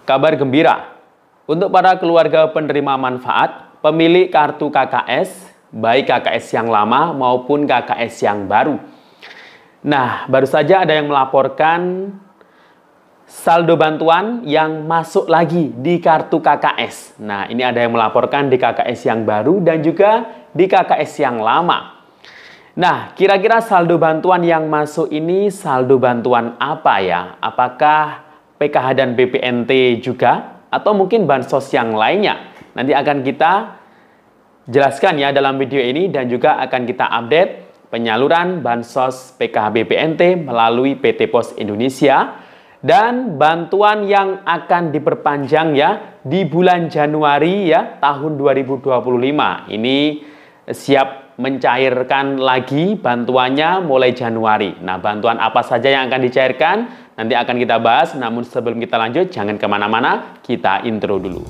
Kabar gembira untuk para keluarga penerima manfaat, pemilik kartu KKS, baik KKS yang lama maupun KKS yang baru. Nah, baru saja ada yang melaporkan saldo bantuan yang masuk lagi di kartu KKS. Nah, ini ada yang melaporkan di KKS yang baru dan juga di KKS yang lama. Nah, kira-kira saldo bantuan yang masuk ini saldo bantuan apa ya? Apakah PKH dan BPNT juga? Atau mungkin bansos yang lainnya? Nanti akan kita jelaskan ya dalam video ini dan juga akan kita update penyaluran bansos PKH BPNT melalui PT Pos Indonesia dan bantuan yang akan diperpanjang ya di bulan Januari ya tahun 2025. Ini siap mencairkan lagi bantuannya mulai Januari. Nah, bantuan apa saja yang akan dicairkan nanti akan kita bahas. Namun sebelum kita lanjut, jangan kemana-mana, kita intro dulu.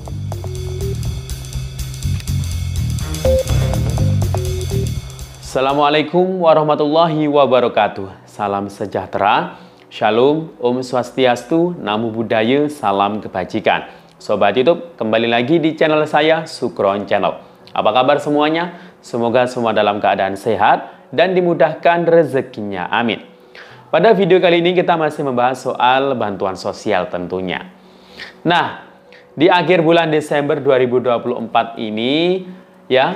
Assalamualaikum warahmatullahi wabarakatuh. Salam sejahtera, Shalom, Om Swastiastu, Namo Buddhaya, salam kebajikan. Sobat YouTube, kembali lagi di channel saya, Sukron Channel. Apa kabar semuanya? Semoga semua dalam keadaan sehat dan dimudahkan rezekinya. Amin. Pada video kali ini kita masih membahas soal bantuan sosial tentunya. Nah, di akhir bulan Desember 2024 ini ya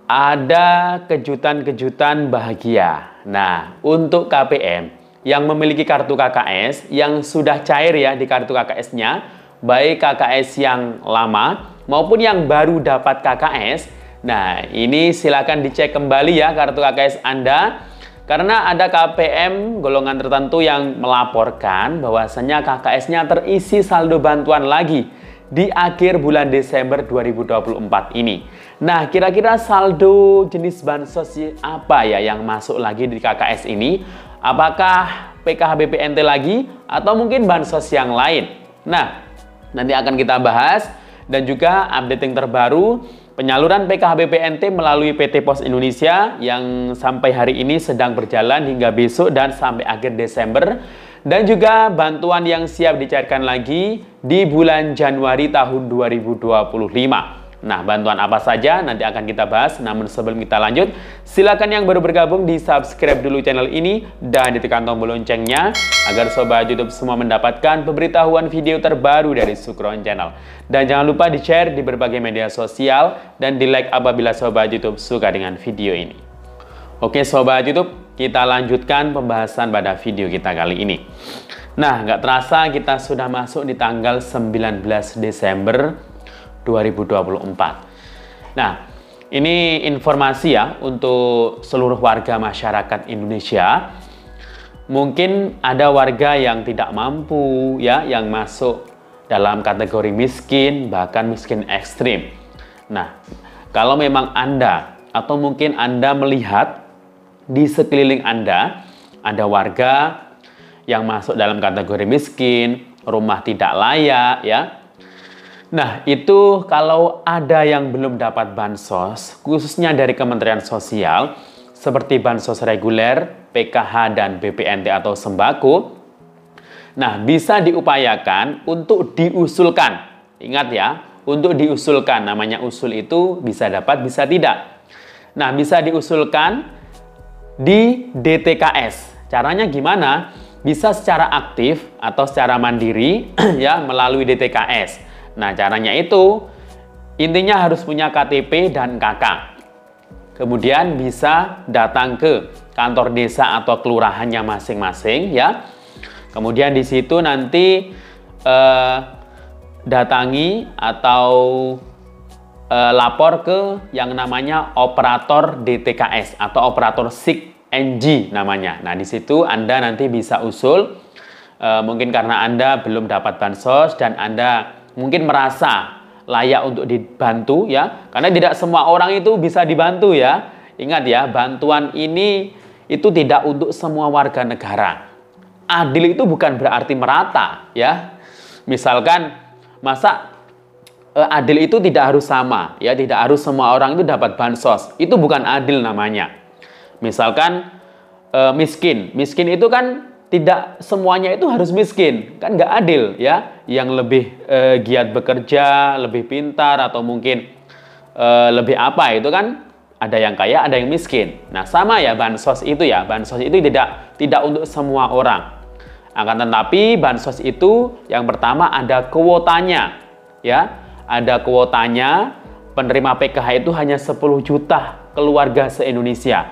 ada kejutan-kejutan bahagia. Nah, untuk KPM yang memiliki kartu KKS yang sudah cair ya di kartu KKS-nya, baik KKS yang lama maupun yang baru dapat KKS. Nah, ini silakan dicek kembali ya kartu KKS Anda karena ada KPM golongan tertentu yang melaporkan bahwasanya KKS-nya terisi saldo bantuan lagi di akhir bulan Desember 2024 ini. Nah, kira-kira saldo jenis bansos apa ya yang masuk lagi di KKS ini? Apakah PKH BPNT lagi atau mungkin bansos yang lain? Nah, nanti akan kita bahas dan juga update yang terbaru penyaluran PKH BPNT melalui PT Pos Indonesia yang sampai hari ini sedang berjalan hingga besok dan sampai akhir Desember. Dan juga bantuan yang siap dicairkan lagi di bulan Januari tahun 2025. Nah, bantuan apa saja nanti akan kita bahas. Namun sebelum kita lanjut, silakan yang baru bergabung di subscribe dulu channel ini dan ditekan tombol loncengnya agar sobat YouTube semua mendapatkan pemberitahuan video terbaru dari Sukron Channel. Dan jangan lupa di-share di berbagai media sosial dan di-like apabila sobat YouTube suka dengan video ini. Oke sobat YouTube, kita lanjutkan pembahasan pada video kita kali ini. Nah, nggak terasa kita sudah masuk di tanggal 19 Desember 2024. Nah, ini informasi ya untuk seluruh warga masyarakat Indonesia. Mungkin ada warga yang tidak mampu ya, yang masuk dalam kategori miskin, bahkan miskin ekstrim. Nah, kalau memang Anda atau mungkin Anda melihat di sekeliling Anda ada warga yang masuk dalam kategori miskin, rumah tidak layak ya. Nah, itu kalau ada yang belum dapat bansos, khususnya dari Kementerian Sosial, seperti bansos reguler, PKH, dan BPNT atau sembako, nah, bisa diupayakan untuk diusulkan. Ingat ya, untuk diusulkan, namanya usul itu bisa dapat, bisa tidak. Nah, bisa diusulkan di DTKS. Caranya gimana? Bisa secara aktif atau secara mandiri ya melalui DTKS. Nah, caranya itu intinya harus punya KTP dan KK. Kemudian bisa datang ke kantor desa atau kelurahannya masing-masing ya. Kemudian di situ nanti datangi atau lapor ke yang namanya operator DTKS atau operator SIK NG namanya. Nah, di situ Anda nanti bisa usul mungkin karena Anda belum dapat bansos dan Anda mungkin merasa layak untuk dibantu ya, karena tidak semua orang itu bisa dibantu ya. Ingat ya, bantuan ini itu tidak untuk semua warga negara. Adil itu bukan berarti merata ya. Misalkan masa adil itu tidak harus sama ya, tidak harus semua orang itu dapat bansos. Itu bukan adil namanya. Misalkan miskin itu kan tidak semuanya itu harus miskin, kan nggak adil ya. Yang lebih giat bekerja, lebih pintar atau mungkin lebih apa itu kan ada yang kaya, ada yang miskin. Nah sama ya bansos itu ya, bansos itu tidak untuk semua orang. Akan tetapi bansos itu yang pertama ada kuotanya ya, ada kuotanya. Penerima PKH itu hanya 10 juta keluarga se-Indonesia.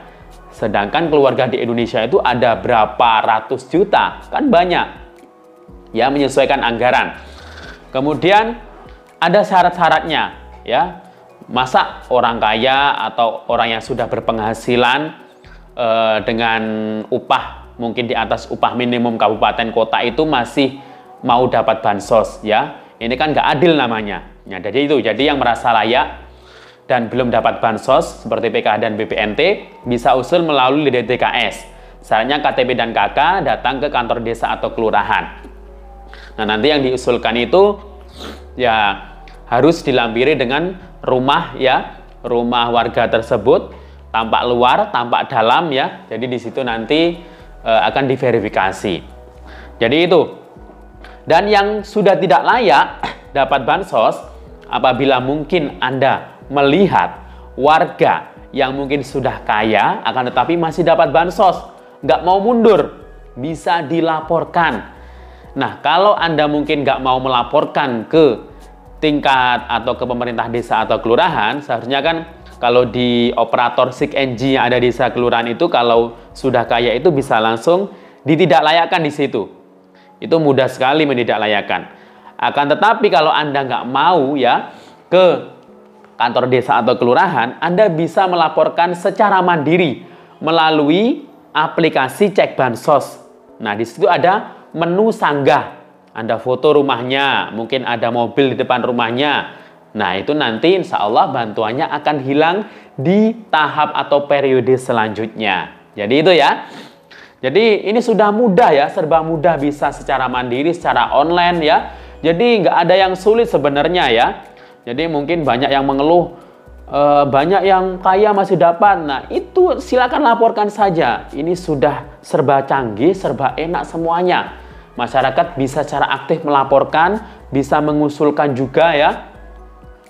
Sedangkan keluarga di Indonesia itu ada berapa ratus juta, kan banyak. Ya, menyesuaikan anggaran. Kemudian ada syarat-syaratnya, ya. Masa orang kaya atau orang yang sudah berpenghasilan dengan upah mungkin di atas upah minimum kabupaten kota itu masih mau dapat bansos, ya. Ini kan nggak adil namanya. Ya, jadi yang merasa layak dan belum dapat bansos seperti PKH dan BPNT bisa usul melalui DTKS. Syaratnya KTP dan KK datang ke kantor desa atau kelurahan. Nah, nanti yang diusulkan itu ya harus dilampiri dengan rumah ya, rumah warga tersebut, tampak luar, tampak dalam ya. Jadi di situ nanti akan diverifikasi. Jadi itu. Dan yang sudah tidak layak dapat bansos apabila mungkin Anda melihat warga yang mungkin sudah kaya akan tetapi masih dapat bansos, nggak mau mundur, bisa dilaporkan. Nah, kalau Anda mungkin nggak mau melaporkan ke tingkat atau ke pemerintah desa atau kelurahan, seharusnya kan kalau di operator SIK-NG yang ada di desa kelurahan itu kalau sudah kaya itu bisa langsung ditidaklayakkan di situ. Itu mudah sekali menidaklayakkan. Akan tetapi kalau Anda nggak mau ya ke kantor desa atau kelurahan, Anda bisa melaporkan secara mandiri melalui aplikasi Cek Bansos. Nah, di situ ada menu sanggah. Anda foto rumahnya, mungkin ada mobil di depan rumahnya. Nah, itu nanti insya Allah bantuannya akan hilang di tahap atau periode selanjutnya. Jadi itu ya. Jadi ini sudah mudah ya, serba mudah, bisa secara mandiri, secara online ya. Jadi nggak ada yang sulit sebenarnya ya. Jadi mungkin banyak yang mengeluh, banyak yang kaya masih dapat. Nah itu silakan laporkan saja. Ini sudah serba canggih, serba enak semuanya. Masyarakat bisa secara aktif melaporkan, bisa mengusulkan juga ya.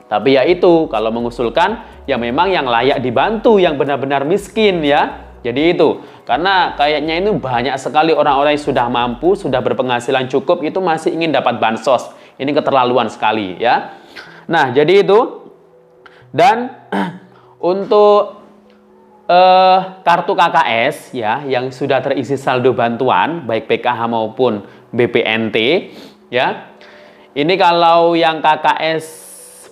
Tapi ya itu, kalau mengusulkan ya memang yang layak dibantu, yang benar-benar miskin ya. Jadi itu, karena kayaknya itu banyak sekali orang-orang yang sudah mampu, sudah berpenghasilan cukup, itu masih ingin dapat bansos. Ini keterlaluan sekali ya. Nah, jadi itu. Dan untuk kartu KKS ya, yang sudah terisi saldo bantuan, baik PKH maupun BPNT ya. Ini kalau yang KKS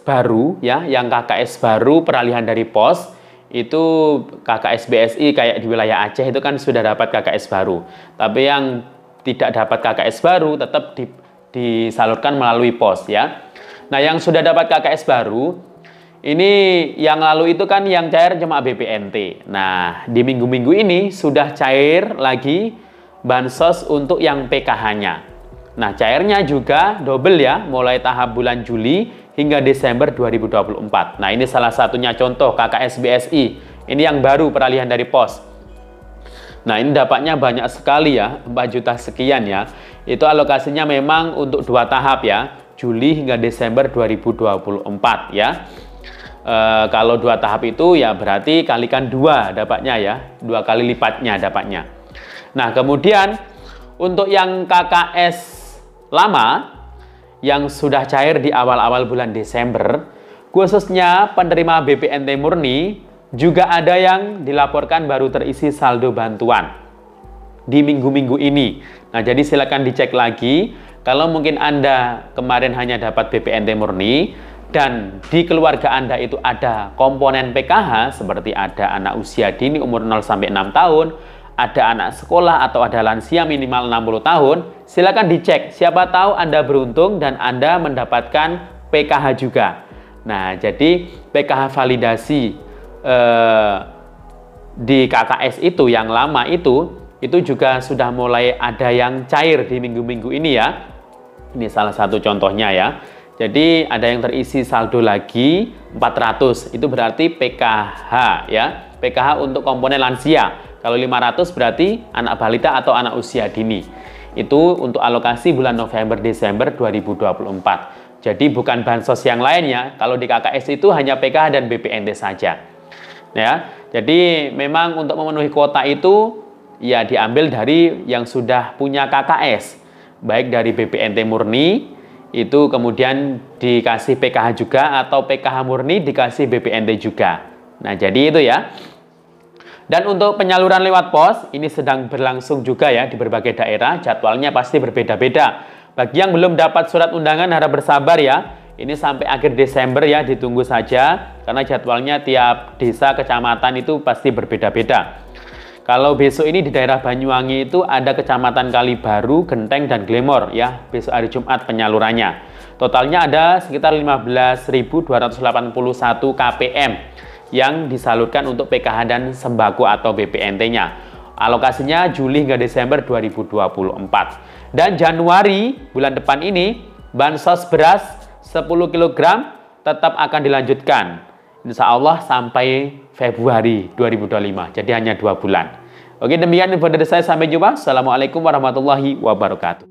baru ya, yang KKS baru peralihan dari pos, itu KKS BSI kayak di wilayah Aceh itu kan sudah dapat KKS baru. Tapi yang tidak dapat KKS baru tetap disalurkan melalui pos ya. Nah, yang sudah dapat KKS baru ini yang lalu itu kan yang cair cuma BPNT. Nah, di minggu-minggu ini sudah cair lagi bansos untuk yang PKH-nya. Nah, cairnya juga double ya, mulai tahap bulan Juli hingga Desember 2024. Nah, ini salah satunya contoh KKS BSI. Ini yang baru peralihan dari pos. Nah, ini dapatnya banyak sekali ya, 4 juta sekian ya. Itu alokasinya memang untuk 2 tahap ya, Juli hingga Desember 2024 ya. Kalau 2 tahap itu ya berarti kalikan 2 dapatnya ya, 2 kali lipatnya dapatnya. Nah, kemudian untuk yang KKS lama yang sudah cair di awal-awal bulan Desember, khususnya penerima BPNT murni, juga ada yang dilaporkan baru terisi saldo bantuan di minggu-minggu ini. Nah, jadi silakan dicek lagi. Kalau mungkin Anda kemarin hanya dapat BPNT murni, dan di keluarga Anda itu ada komponen PKH, seperti ada anak usia dini umur 0-6 tahun, ada anak sekolah atau ada lansia minimal 60 tahun, silakan dicek. Siapa tahu Anda beruntung dan Anda mendapatkan PKH juga. Nah, jadi PKH validasi di KKS itu yang lama itu juga sudah mulai ada yang cair di minggu-minggu ini ya. Ini salah satu contohnya ya. Jadi ada yang terisi saldo lagi 400, itu berarti PKH ya. PKH untuk komponen lansia. Kalau 500 berarti anak balita atau anak usia dini. Itu untuk alokasi bulan November-Desember 2024. Jadi bukan bansos yang lainnya. Kalau di KKS itu hanya PKH dan BPNT saja. Ya, jadi memang untuk memenuhi kuota itu ya diambil dari yang sudah punya KKS, baik dari BPNT murni itu kemudian dikasih PKH juga atau PKH murni dikasih BPNT juga. Nah, jadi itu ya. Dan untuk penyaluran lewat pos ini sedang berlangsung juga ya di berbagai daerah, jadwalnya pasti berbeda-beda. Bagi yang belum dapat surat undangan harap bersabar ya. Ini sampai akhir Desember ya, ditunggu saja karena jadwalnya tiap desa kecamatan itu pasti berbeda-beda. Kalau besok ini di daerah Banyuwangi itu ada kecamatan Kalibaru, Genteng dan Glemor ya, besok hari Jumat penyalurannya. Totalnya ada sekitar 15.281 KPM yang disalurkan untuk PKH dan sembako atau BPNT-nya. Alokasinya Juli hingga Desember 2024. Dan Januari bulan depan ini bansos beras 10 kg tetap akan dilanjutkan. Insya Allah sampai Februari 2025. Jadi hanya 2 bulan. Oke, demikian info dari saya. Sampai jumpa. Assalamualaikum warahmatullahi wabarakatuh.